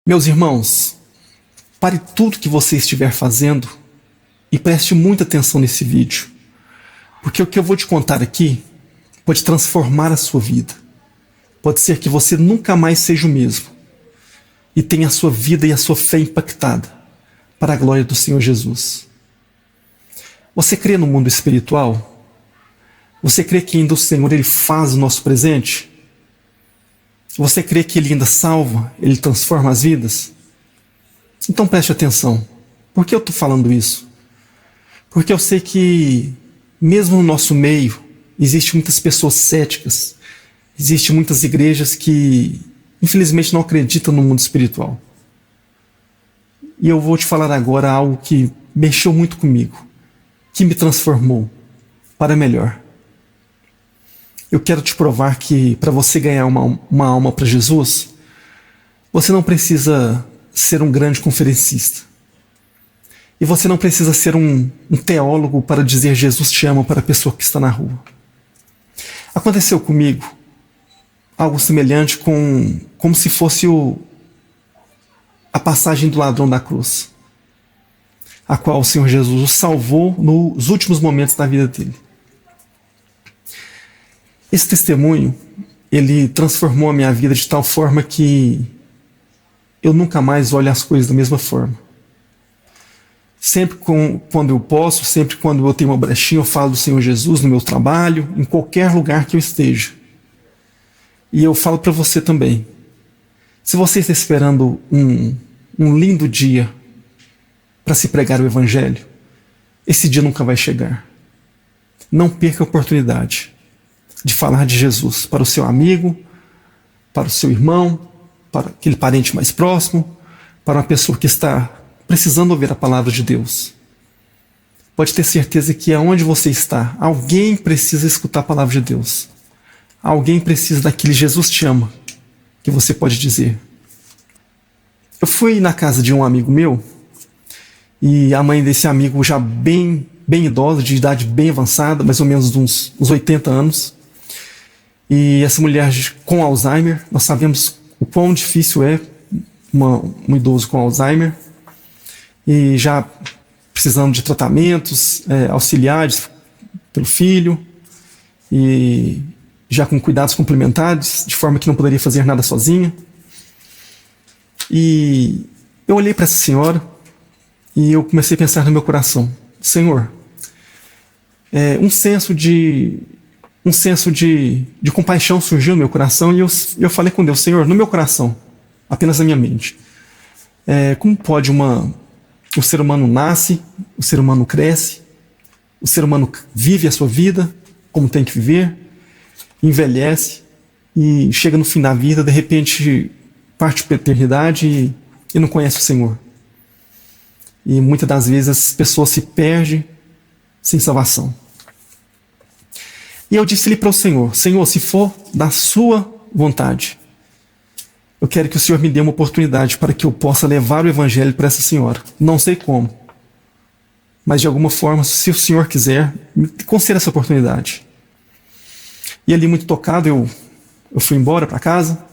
Meus irmãos, pare tudo que você estiver fazendo e preste muita atenção nesse vídeo, porque o que eu vou te contar aqui pode transformar a sua vida. Pode ser que você nunca mais seja o mesmo e tenha a sua vida e a sua fé impactada para a glória do Senhor Jesus. Você crê no mundo espiritual? Você crê que ainda o Senhor Ele faz o nosso presente? Você crê que Ele ainda salva, Ele transforma as vidas? Então preste atenção. Por que eu estou falando isso? Porque eu sei que, mesmo no nosso meio, existem muitas pessoas céticas, existem muitas igrejas que, infelizmente, não acreditam no mundo espiritual. E eu vou te falar agora algo que mexeu muito comigo, que me transformou para melhor. Eu quero te provar que para você ganhar uma alma para Jesus, você não precisa ser um grande conferencista. E você não precisa ser um teólogo para dizer Jesus te ama para a pessoa que está na rua. Aconteceu comigo algo semelhante como se fosse a passagem do ladrão da cruz, a qual o Senhor Jesus o salvou nos últimos momentos da vida dele. Esse testemunho, ele transformou a minha vida de tal forma que eu nunca mais olho as coisas da mesma forma. Sempre quando eu posso, sempre quando eu tenho uma brechinha, eu falo do Senhor Jesus no meu trabalho, em qualquer lugar que eu esteja. E eu falo para você também, se você está esperando um lindo dia para se pregar o Evangelho, esse dia nunca vai chegar. Não perca a oportunidade de falar de Jesus para o seu amigo, para o seu irmão, para aquele parente mais próximo, para uma pessoa que está precisando ouvir a palavra de Deus. Pode ter certeza que aonde você está, alguém precisa escutar a palavra de Deus. Alguém precisa daquele Jesus te ama, que você pode dizer. Eu fui na casa de um amigo meu, e a mãe desse amigo já bem idosa, de idade bem avançada, mais ou menos uns 80 anos. E essa mulher com Alzheimer, nós sabemos o quão difícil é um idoso com Alzheimer, e já precisando de tratamentos auxiliares pelo filho, e já com cuidados complementares, de forma que não poderia fazer nada sozinha. E eu olhei para essa senhora e eu comecei a pensar no meu coração: Senhor, um senso de compaixão surgiu no meu coração, e eu falei com Deus: Senhor, no meu coração, apenas na minha mente, como pode o ser humano nasce, o ser humano cresce, o ser humano vive a sua vida como tem que viver, envelhece e chega no fim da vida, de repente parte para a eternidade e não conhece o Senhor. E muitas das vezes as pessoas se perdem sem salvação. E eu disse-lhe para o Senhor: Senhor, se for da sua vontade, eu quero que o Senhor me dê uma oportunidade para que eu possa levar o Evangelho para essa senhora. Não sei como, mas de alguma forma, se o Senhor quiser, me conceda essa oportunidade. E ali, muito tocado, eu fui embora para casa.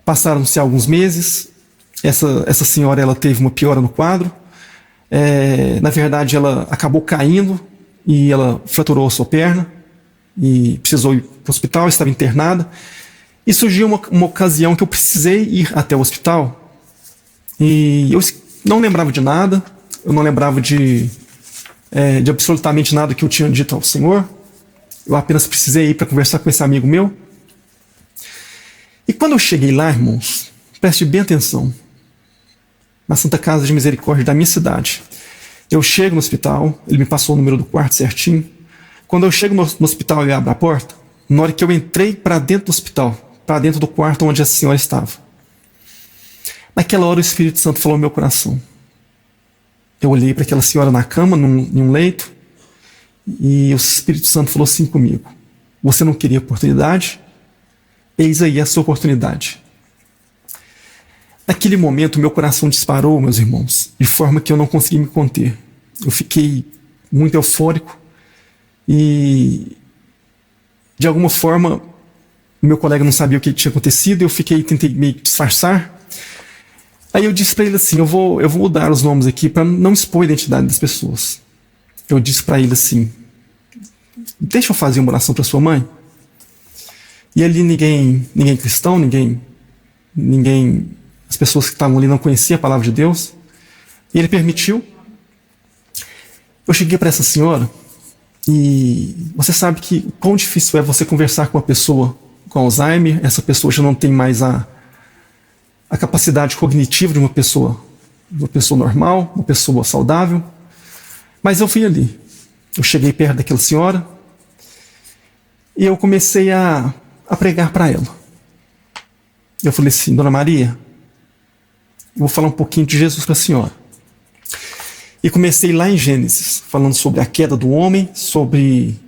Passaram-se alguns meses. Essa senhora, ela teve uma piora no quadro. Na verdade, ela acabou caindo e ela fraturou a sua perna e precisou ir para o hospital, estava internada. E surgiu uma ocasião que eu precisei ir até o hospital, e eu não lembrava de nada, eu não lembrava de absolutamente nada que eu tinha dito ao Senhor. Eu apenas precisei ir para conversar com esse amigo meu. E quando eu cheguei lá, irmãos, preste bem atenção, na Santa Casa de Misericórdia da minha cidade, eu chego no hospital, ele me passou o número do quarto certinho. Quando eu chego no hospital e abro a porta, na hora que eu entrei para dentro do hospital, para dentro do quarto onde a senhora estava, naquela hora o Espírito Santo falou no meu coração. Eu olhei para aquela senhora na cama, em um leito, e o Espírito Santo falou assim comigo: você não queria oportunidade? Eis aí a sua oportunidade. Naquele momento, meu coração disparou, meus irmãos, de forma que eu não consegui me conter. Eu fiquei muito eufórico e, de alguma forma, meu colega não sabia o que tinha acontecido. Eu tentei meio que disfarçar, Aí eu disse para ele assim, eu vou mudar os nomes aqui para não expor a identidade das pessoas. Eu disse para ele assim, deixa eu fazer uma oração para sua mãe. E ali ninguém cristão, ninguém, as pessoas que estavam ali não conheciam a palavra de Deus. E ele permitiu. Eu cheguei para essa senhora e você sabe que quão difícil é você conversar com uma pessoa com Alzheimer. Essa pessoa já não tem mais a capacidade cognitiva de uma pessoa normal, uma pessoa saudável. Mas eu fui ali. Eu cheguei perto daquela senhora e eu comecei a pregar para ela. Eu falei assim, Dona Maria, eu vou falar um pouquinho de Jesus para a senhora. E comecei lá em Gênesis, falando sobre a queda do homem, sobre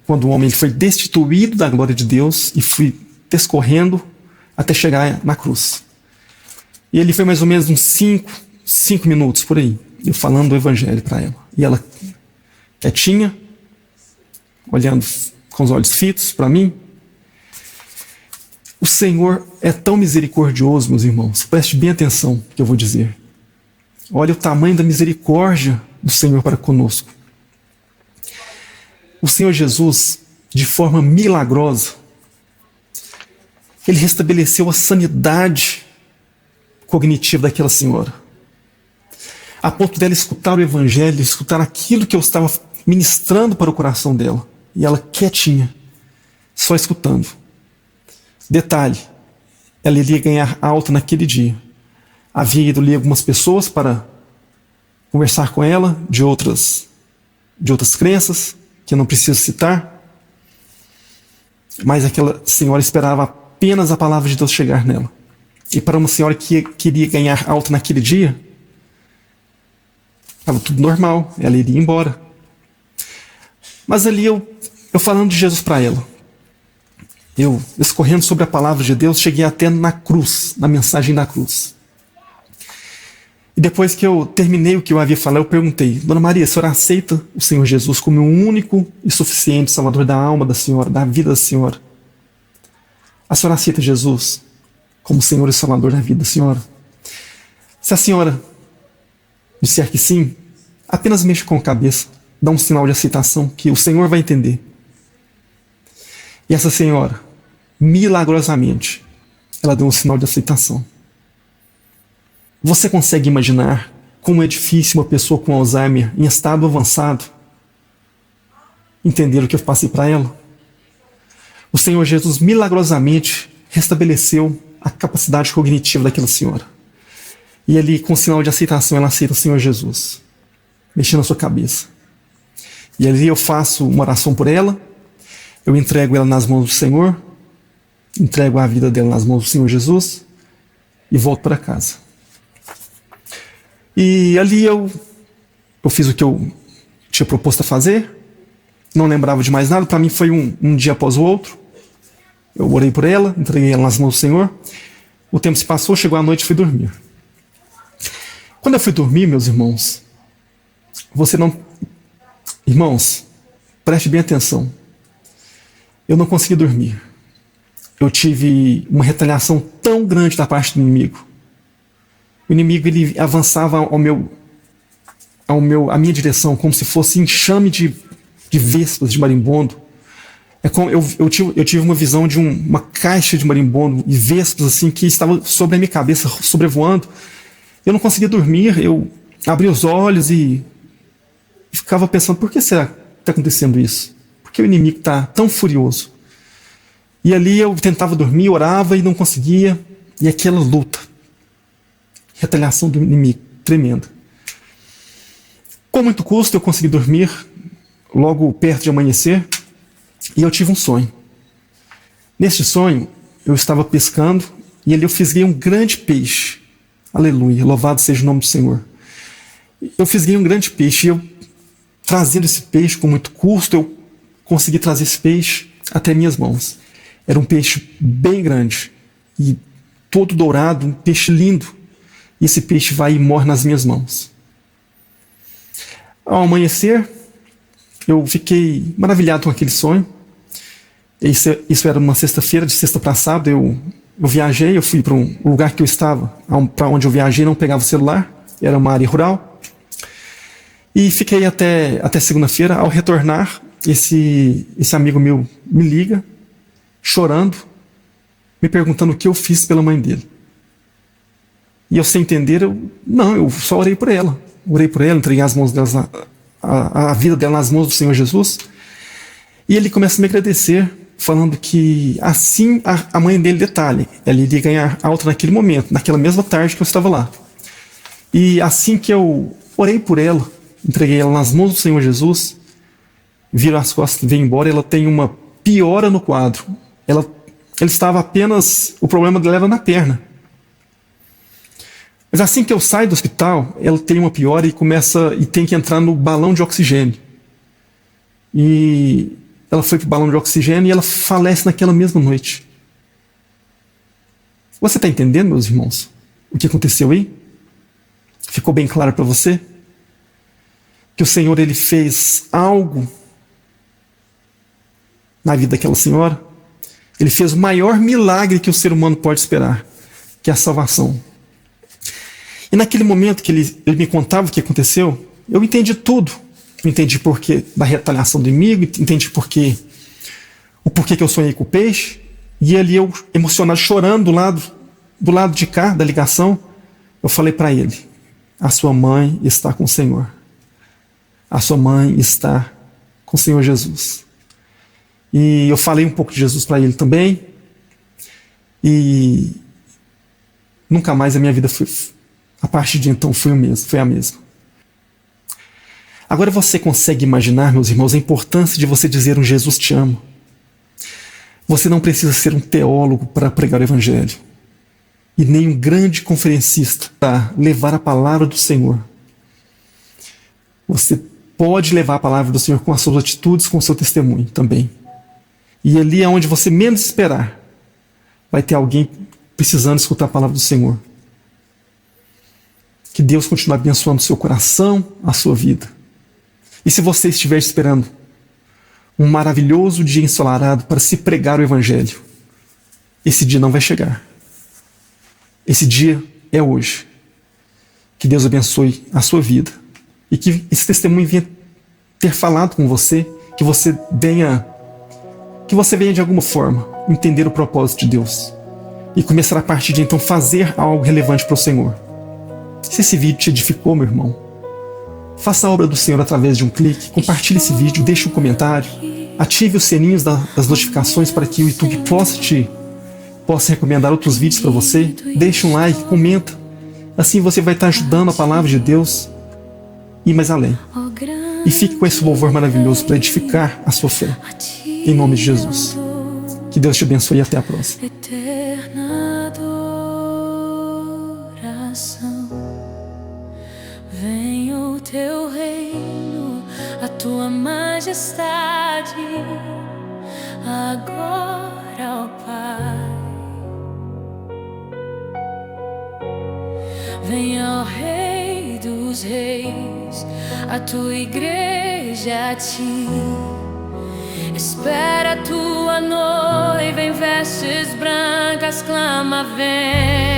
quando o homem ele foi destituído da glória de Deus e fui descorrendo até chegar na cruz. E ele foi mais ou menos uns 5 minutos por aí, eu falando do evangelho para ela. E ela quietinha, olhando com os olhos fitos para mim. O Senhor é tão misericordioso, meus irmãos. Preste bem atenção no que eu vou dizer. Olha o tamanho da misericórdia do Senhor para conosco. O Senhor Jesus, de forma milagrosa, Ele restabeleceu a sanidade cognitiva daquela senhora. A ponto dela escutar o evangelho, escutar aquilo que eu estava ministrando para o coração dela. E ela quietinha, só escutando. Detalhe, ela iria ganhar alta naquele dia. Havia ido ali algumas pessoas para conversar com ela de outras crenças, que eu não preciso citar. Mas aquela senhora esperava apenas a palavra de Deus chegar nela. E para uma senhora que queria ganhar alta naquele dia, estava tudo normal, ela iria embora. Mas ali eu falando de Jesus para ela, eu escorrendo sobre a palavra de Deus, cheguei até na cruz, na mensagem da cruz. E depois que eu terminei o que eu havia falado, eu perguntei, Dona Maria, a senhora aceita o Senhor Jesus como o único e suficiente Salvador da alma da senhora, da vida da senhora? A senhora aceita Jesus como Senhor e Salvador da vida da senhora? Se a senhora disser que sim, apenas mexa com a cabeça, dá um sinal de aceitação que o Senhor vai entender. E essa senhora, milagrosamente, ela deu um sinal de aceitação. Você consegue imaginar como é difícil uma pessoa com Alzheimer em estado avançado entender o que eu passei para ela? O Senhor Jesus milagrosamente restabeleceu a capacidade cognitiva daquela senhora. E ali, com sinal de aceitação, ela aceita o Senhor Jesus, mexendo na sua cabeça. E ali eu faço uma oração por ela, eu entrego ela nas mãos do Senhor, entrego a vida dela nas mãos do Senhor Jesus e volto para casa. E ali eu fiz o que eu tinha proposto a fazer, não lembrava de mais nada, para mim foi um dia após o outro. Eu orei por ela, entreguei ela nas mãos do Senhor, o tempo se passou, chegou a noite e fui dormir. Quando eu fui dormir, meus irmãos, Irmãos, preste bem atenção. Eu não consegui dormir. Eu tive uma retaliação tão grande da parte do inimigo. O inimigo ele avançava à minha direção como se fosse enxame de vespas de marimbondo. Eu tive uma visão de uma caixa de marimbondo e vespas assim que estava sobre a minha cabeça, sobrevoando. Eu não conseguia dormir, eu abri os olhos e ficava pensando, por que será que está acontecendo isso? Por que o inimigo está tão furioso? E ali eu tentava dormir, orava e não conseguia. E aquela luta, retaliação do inimigo, tremenda. Com muito custo eu consegui dormir, logo perto de amanhecer, e eu tive um sonho. Neste sonho, eu estava pescando, e ali eu fisguei um grande peixe. Aleluia, louvado seja o nome do Senhor. Eu fisguei um grande peixe, e eu, trazendo esse peixe com muito custo, eu consegui trazer esse peixe até minhas mãos. Era um peixe bem grande, e todo dourado, um peixe lindo. E esse peixe vai e morre nas minhas mãos. Ao amanhecer, eu fiquei maravilhado com aquele sonho. Isso era uma sexta-feira, de sexta para sábado, eu eu viajei, eu fui para um lugar que eu estava, para onde eu viajei, não pegava o celular, era uma área rural. E fiquei até segunda-feira. Ao retornar, esse amigo meu me liga, chorando, me perguntando o que eu fiz pela mãe dele. E eu, sem entender, eu só orei por ela. Orei por ela, entreguei as mãos dela, a vida dela nas mãos do Senhor Jesus. E ele começa a me agradecer, falando que assim a mãe dele, detalhe, ela iria ganhar alta naquele momento, naquela mesma tarde que eu estava lá. E assim que eu orei por ela, entreguei ela nas mãos do Senhor Jesus, viro as costas e veio embora, ela tem uma piora no quadro. Ela estava apenas... O problema dela era na perna. Mas assim que eu saio do hospital, ela tem uma piora e tem que entrar no balão de oxigênio. E ela foi para o balão de oxigênio e ela falece naquela mesma noite. Você está entendendo, meus irmãos, o que aconteceu aí? Ficou bem claro para você? Que o Senhor, ele fez algo na vida daquela senhora. Ele fez o maior milagre que o ser humano pode esperar, que é a salvação. E naquele momento que ele me contava o que aconteceu, eu entendi tudo. Eu entendi porquê da retaliação do inimigo, entendi o porquê que eu sonhei com o peixe. E ali eu, emocionado, chorando do lado de cá, da ligação, eu falei para ele: a sua mãe está com o Senhor. A sua mãe está com o Senhor Jesus. E eu falei um pouco de Jesus para ele também. E nunca mais a minha vida foi... A partir de então foi a mesma. Agora você consegue imaginar, meus irmãos, a importância de você dizer um Jesus te amo. Você não precisa ser um teólogo para pregar o Evangelho. E nem um grande conferencista para levar a palavra do Senhor. Você pode levar a palavra do Senhor com as suas atitudes, com o seu testemunho também. E ali é onde você menos esperar, vai ter alguém precisando escutar a palavra do Senhor. Que Deus continue abençoando o seu coração, a sua vida. E se você estiver esperando um maravilhoso dia ensolarado para se pregar o Evangelho, esse dia não vai chegar. Esse dia é hoje. Que Deus abençoe a sua vida. E que esse testemunho venha ter falado com você, que você venha de alguma forma entender o propósito de Deus. E começar a partir de então fazer algo relevante para o Senhor. Se esse vídeo te edificou, meu irmão, faça a obra do Senhor através de um clique, compartilhe esse vídeo, deixe um comentário, ative os sininhos das notificações para que o YouTube possa recomendar outros vídeos para você, deixe um like, comenta, assim você vai estar ajudando a palavra de Deus e ir mais além. E fique com esse louvor maravilhoso para edificar a sua fé, em nome de Jesus. Que Deus te abençoe e até a próxima. Venha o teu reino, a tua majestade, agora, ó Pai. Venha, ó Rei dos Reis, a tua igreja a ti. Espera a tua noiva em vestes brancas, clama, vem.